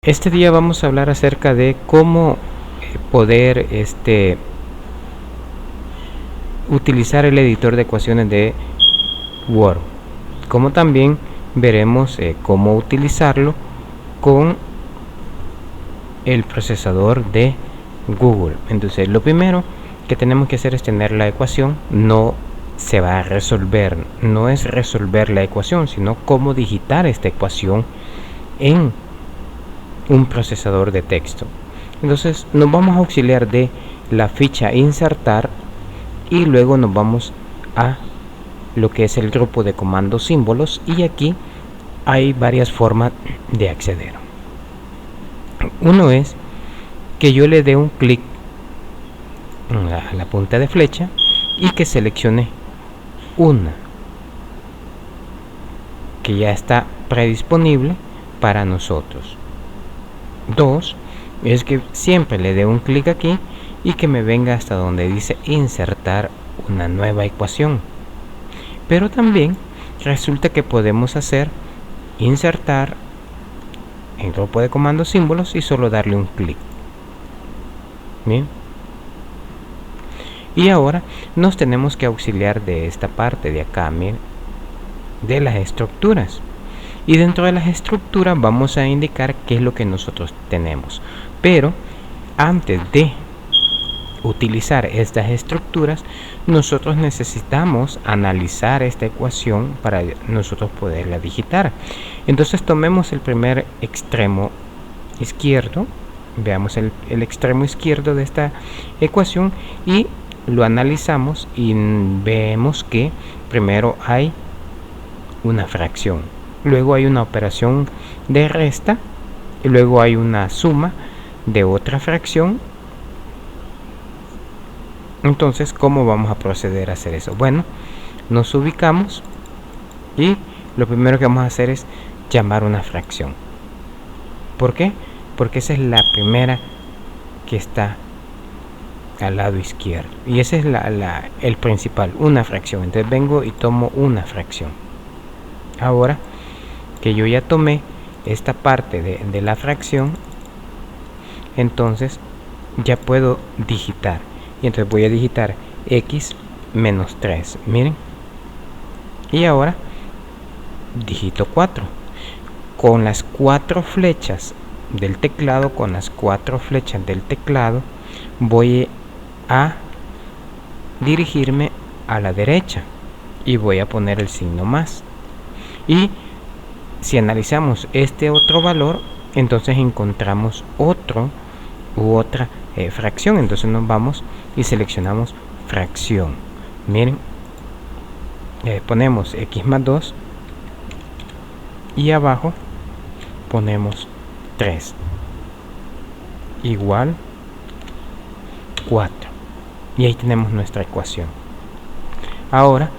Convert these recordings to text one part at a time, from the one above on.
Este día vamos a hablar acerca de cómo poder utilizar el editor de ecuaciones de Word, como también veremos cómo utilizarlo con el procesador de Google. Entonces lo primero que tenemos que hacer es tener la ecuación. No se va a resolver, no es resolver la ecuación, sino cómo digitar esta ecuación en un procesador de texto. Entonces nos vamos a auxiliar de la ficha insertar y luego nos vamos a lo que es el grupo de comandos símbolos, y aquí hay varias formas de acceder. Uno es que yo le dé un clic a la punta de flecha y que seleccione una que ya está predisponible para nosotros. Dos es que siempre le dé un clic aquí y que me venga hasta donde dice insertar una nueva ecuación. Pero también resulta que podemos hacer insertar en grupo de comandos símbolos y solo darle un clic. Bien. Y ahora nos tenemos que auxiliar de esta parte de acá, miren, de las estructuras. Y dentro de las estructuras vamos a indicar qué es lo que nosotros tenemos. Pero antes de utilizar estas estructuras, nosotros necesitamos analizar esta ecuación para nosotros poderla digitar. Entonces tomemos el primer extremo izquierdo, veamos el extremo izquierdo de esta ecuación y lo analizamos y vemos que primero hay una fracción, luego hay una operación de resta y luego hay una suma de otra fracción. Entonces, ¿cómo vamos a proceder a hacer eso? Bueno, nos ubicamos y lo primero que vamos a hacer es llamar una fracción. ¿Por qué? Porque esa es la primera que está al lado izquierdo y ese es el principal, una fracción. Entonces vengo y tomo una fracción. Ahora que yo ya tomé esta parte de la fracción, entonces ya puedo digitar. Y entonces voy a digitar x menos 3, miren, y ahora digito 4 con las 4 flechas del teclado. Con las 4 flechas del teclado voy a dirigirme a la derecha y voy a poner el signo más. Y si analizamos este otro valor, entonces encontramos otro u otra fracción. Entonces nos vamos y seleccionamos fracción. Miren, ponemos x más 2 y abajo ponemos 3 igual 4 y ahí tenemos nuestra ecuación. Ahora,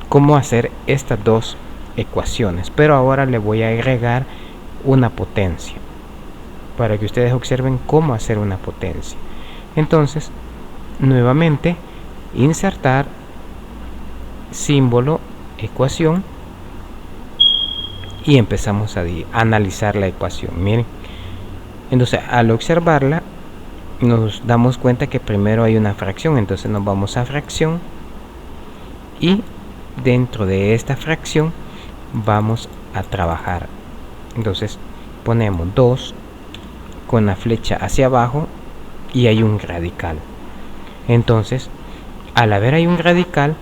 ¿cómo hacer estas dos ecuaciones? Pero ahora le voy a agregar una potencia para que ustedes observen cómo hacer una potencia. Entonces, nuevamente insertar símbolo ecuación y empezamos a analizar la ecuación. Miren, entonces al observarla nos damos cuenta que primero hay una fracción, entonces nos vamos a fracción y dentro de esta fracción vamos a trabajar. Entonces ponemos 2 con la flecha hacia abajo y hay un radical. Entonces al haber hay un radical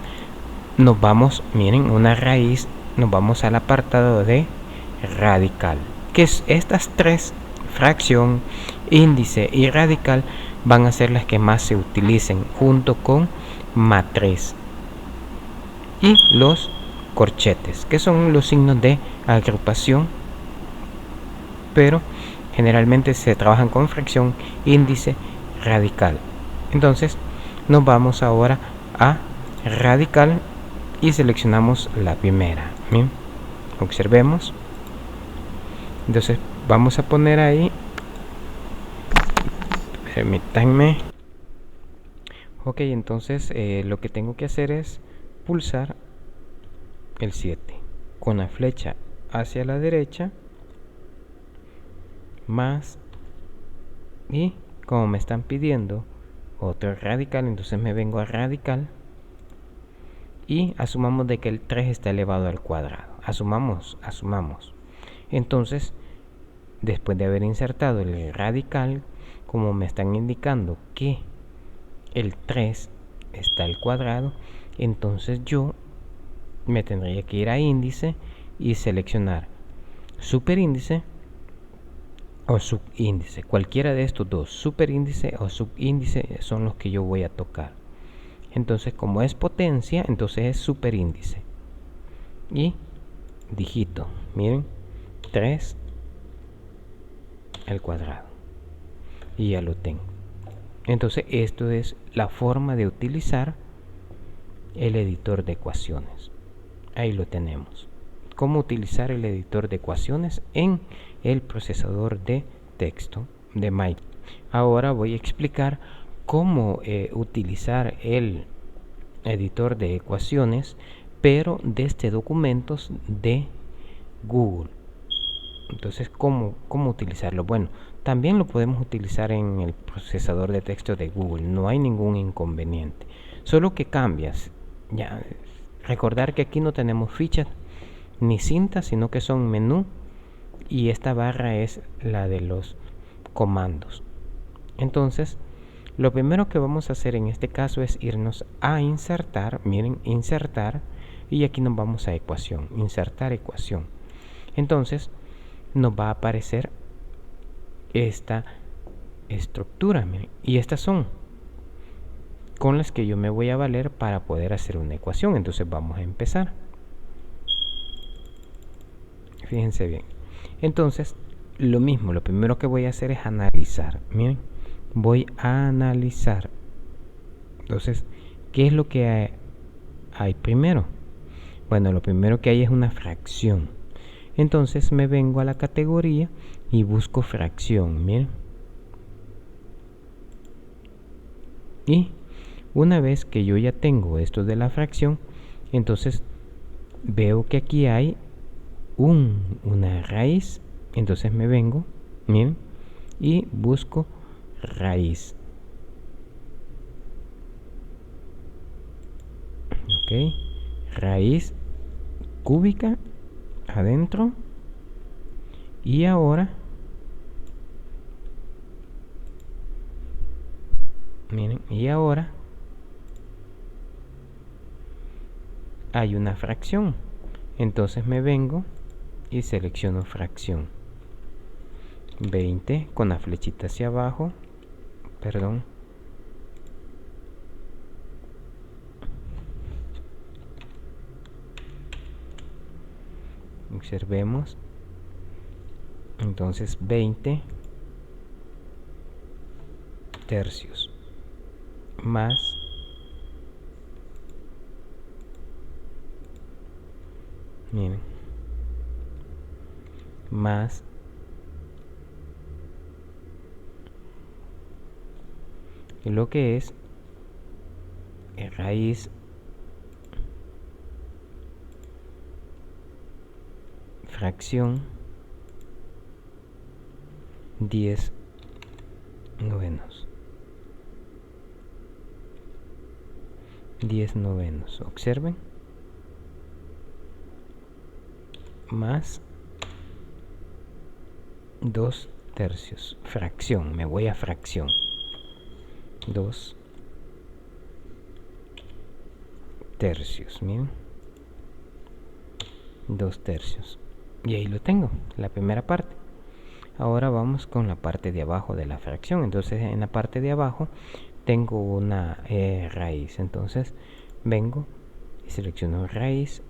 nos vamos, miren, una raíz, nos vamos al apartado de radical, que es estas tres: fracción, índice y radical van a ser las que más se utilicen junto con matriz y los corchetes, que son los signos de agrupación, pero generalmente se trabajan con fracción, índice, radical. Entonces nos vamos ahora a radical y seleccionamos la primera. Bien, observemos. Entonces vamos a poner ahí, permítanme. Ok, entonces lo que tengo que hacer es pulsar el 7 con la flecha hacia la derecha más, y como me están pidiendo otro radical, entonces me vengo a radical y asumamos de que el 3 está elevado al cuadrado. Asumamos. Entonces, después de haber insertado el radical, como me están indicando que el 3 está al cuadrado, entonces yo me tendría que ir a índice y seleccionar superíndice o subíndice. Cualquiera de estos dos, superíndice o subíndice, son los que yo voy a tocar. Entonces, como es potencia, entonces es superíndice. Y digito, miren, 3 al cuadrado. Y ya lo tengo. Entonces, esto es la forma de utilizar el editor de ecuaciones. Ahí lo tenemos. Cómo utilizar el editor de ecuaciones en el procesador de texto de Microsoft. Ahora voy a explicar cómo utilizar el editor de ecuaciones, pero desde documentos de Google. Entonces, ¿cómo utilizarlo? Bueno, también lo podemos utilizar en el procesador de texto de Google, no hay ningún inconveniente. Solo que cambias. Ya, recordar que aquí no tenemos fichas ni cintas, sino que son menú, y esta barra es la de los comandos. Entonces, lo primero que vamos a hacer en este caso es irnos a insertar, miren, insertar, y aquí nos vamos a ecuación, insertar ecuación. Entonces, nos va a aparecer esta estructura, miren, y estas son con las que yo me voy a valer para poder hacer una ecuación. Entonces vamos a empezar. Fíjense bien. Entonces, lo mismo, lo primero que voy a hacer es analizar. Miren, voy a analizar. Entonces, ¿qué es lo que hay primero? Bueno, lo primero que hay es una fracción. Entonces me vengo a la categoría y busco fracción. Miren. Y una vez que yo ya tengo esto de la fracción, entonces veo que aquí hay una raíz. Entonces me vengo, miren, y busco raíz. Ok, raíz cúbica adentro. Y ahora, miren, y ahora hay una fracción. Entonces me vengo y selecciono fracción 20 con la flechita hacia abajo, perdón, observemos. Entonces 20 tercios más miren, más lo que es raíz fracción 10 novenos. 10 novenos, observen, más 2 tercios, fracción, me voy a fracción, 2 tercios, miren, 2 tercios, y ahí lo tengo, la primera parte. Ahora vamos con la parte de abajo de la fracción. Entonces en la parte de abajo tengo una raíz, entonces vengo y selecciono raíz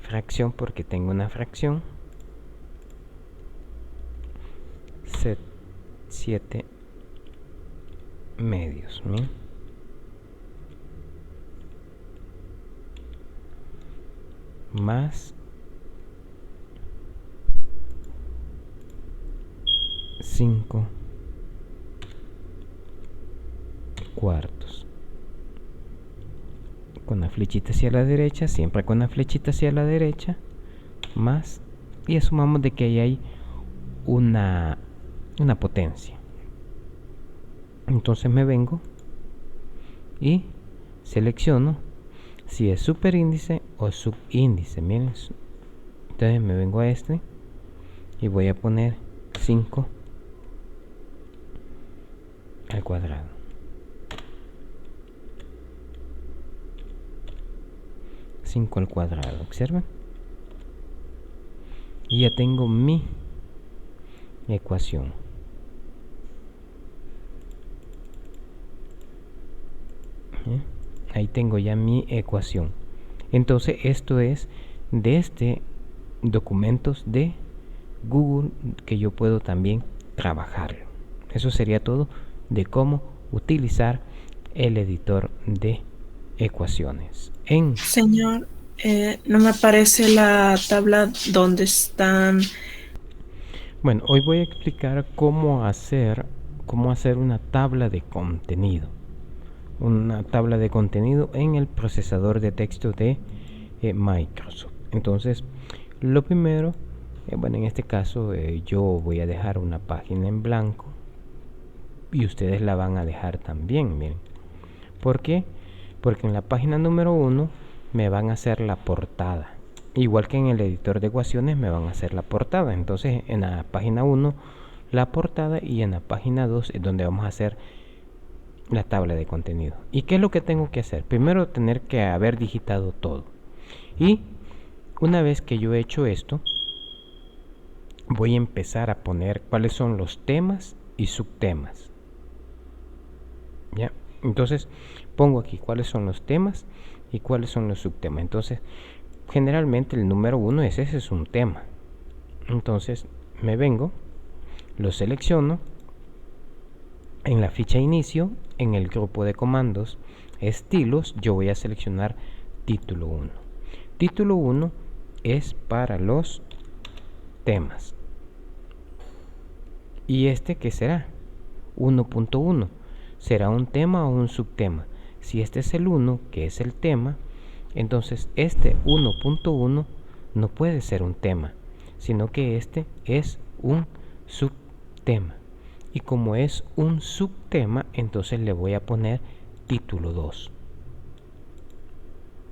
fracción porque tengo una fracción 7 medios. ¿Bien? Más 5 cuartos con la flechita hacia la derecha, siempre con la flechita hacia la derecha, más, y asumamos de que ahí hay una una potencia. Entonces me vengo y selecciono si es superíndice o subíndice. Miren, entonces me vengo a este y voy a poner 5 al cuadrado. 5 al cuadrado, observen. Y ya tengo mi ecuación. Ahí tengo ya mi ecuación. Entonces esto es de este documentos de Google que yo puedo también trabajarlo. Eso sería todo de cómo utilizar el editor de ecuaciones. Señor, no me aparece la tabla donde están. Bueno, hoy voy a explicar cómo hacer una tabla de contenido. Una tabla de contenido en el procesador de texto de Microsoft. Entonces, lo primero, bueno, en este caso yo voy a dejar una página en blanco y ustedes la van a dejar también, miren. ¿Por qué? Porque en la página número 1 me van a hacer la portada. Igual que en el editor de ecuaciones me van a hacer la portada. Entonces en la página 1 la portada y en la página 2 es donde vamos a hacer la tabla de contenido. ¿Y qué es lo que tengo que hacer? Primero tener que haber digitado todo. Y una vez que yo he hecho esto, voy a empezar a poner cuáles son los temas y subtemas. ¿Ya? Entonces pongo aquí cuáles son los temas y cuáles son los subtemas. Entonces generalmente el número 1 ese es un tema. Entonces me vengo, lo selecciono en la ficha inicio, en el grupo de comandos estilos, yo voy a seleccionar título 1. Título 1 es para los temas. ¿Y este qué será? 1.1. ¿Será un tema o un subtema? Si este es el 1, que es el tema, entonces este 1.1 no puede ser un tema, sino que este es un subtema. Y como es un subtema, entonces le voy a poner título 2.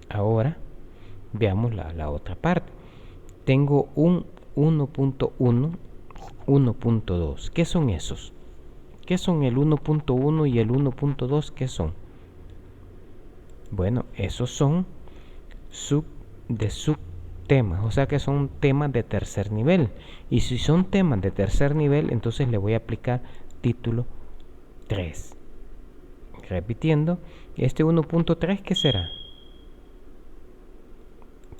Ahora veamos la otra parte. Tengo un 1.1, 1.2. ¿Qué son esos? ¿Qué son el 1.1 y el 1.2? ¿Qué son? Bueno, esos son subtemas, o sea que son temas de tercer nivel. Y si son temas de tercer nivel, entonces le voy a aplicar título 3. Repitiendo, este 1.3, ¿qué será?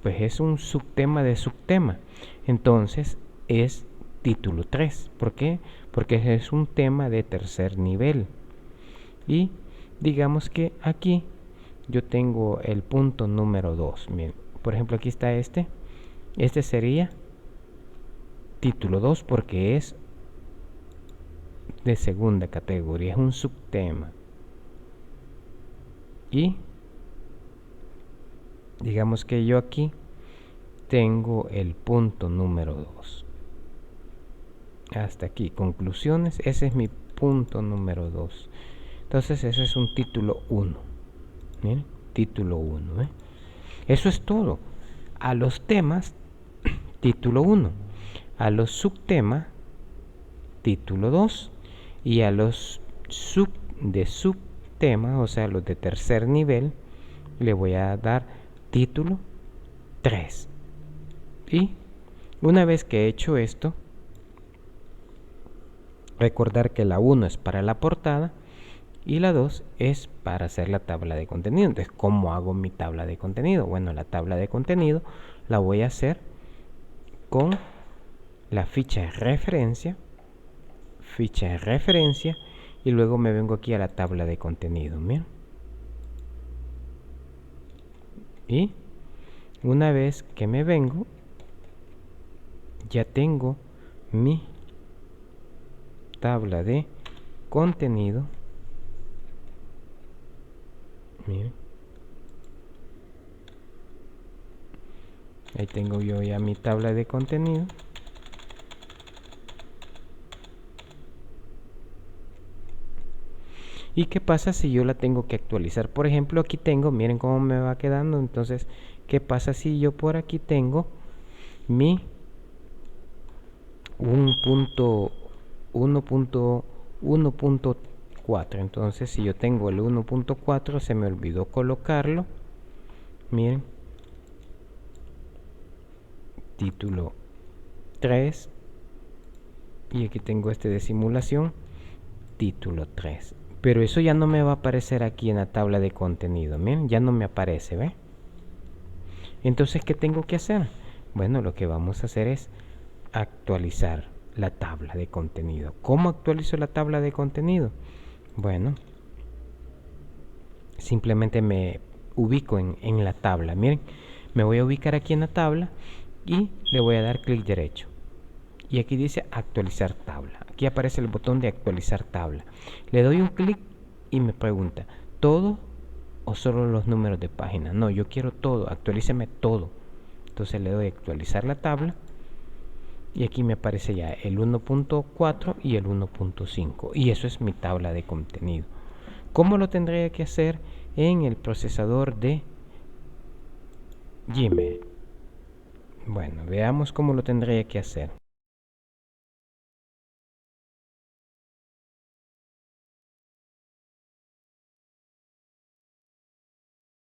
Pues es un subtema de subtema. Entonces es título 3. ¿Por qué? Porque es un tema de tercer nivel. Y digamos que aquí yo tengo el punto número 2. Miren, por ejemplo, aquí está este. Este sería título 2 porque es de segunda categoría, es un subtema. Y digamos que yo aquí tengo el punto número 2. Hasta aquí, conclusiones, ese es mi punto número 2. Entonces ese es un título 1. Miren, título 1. Eso es todo. A los temas, título 1. A los subtemas, título 2. Y a los subtemas, o sea, los de tercer nivel, le voy a dar título 3. Y una vez que he hecho esto, recordar que la 1 es para la portada y la 2 es para hacer la tabla de contenido. Entonces, ¿cómo hago mi tabla de contenido? Bueno, la tabla de contenido la voy a hacer con la ficha de referencia, y luego me vengo aquí a la tabla de contenido. Miren. Y una vez que me vengo, ya tengo mi tabla de contenido. Miren. Ahí tengo yo ya mi tabla de contenido. ¿Y qué pasa si yo la tengo que actualizar? Por ejemplo, aquí tengo, miren cómo me va quedando. Entonces, ¿qué pasa si yo por aquí tengo mi 1.1.4? Entonces, si yo tengo el 1.4, se me olvidó colocarlo. Miren, título 3, y aquí tengo este de simulación, título 3. Pero eso ya no me va a aparecer aquí en la tabla de contenido. Miren, ya no me aparece, ¿ve? Entonces, ¿qué tengo que hacer? Bueno, lo que vamos a hacer es actualizar la tabla de contenido. ¿Cómo actualizo la tabla de contenido? Bueno, simplemente me ubico en la tabla. Miren, me voy a ubicar aquí en la tabla y le voy a dar clic derecho. Y aquí dice actualizar tabla. Aquí aparece el botón de actualizar tabla. Le doy un clic y me pregunta, ¿todo o solo los números de página? No, yo quiero todo, actualíceme todo. Entonces le doy a actualizar la tabla y aquí me aparece ya el 1.4 y el 1.5, y eso es mi tabla de contenido. ¿Cómo lo tendría que hacer en el procesador de Gmail? Bueno, veamos cómo lo tendría que hacer.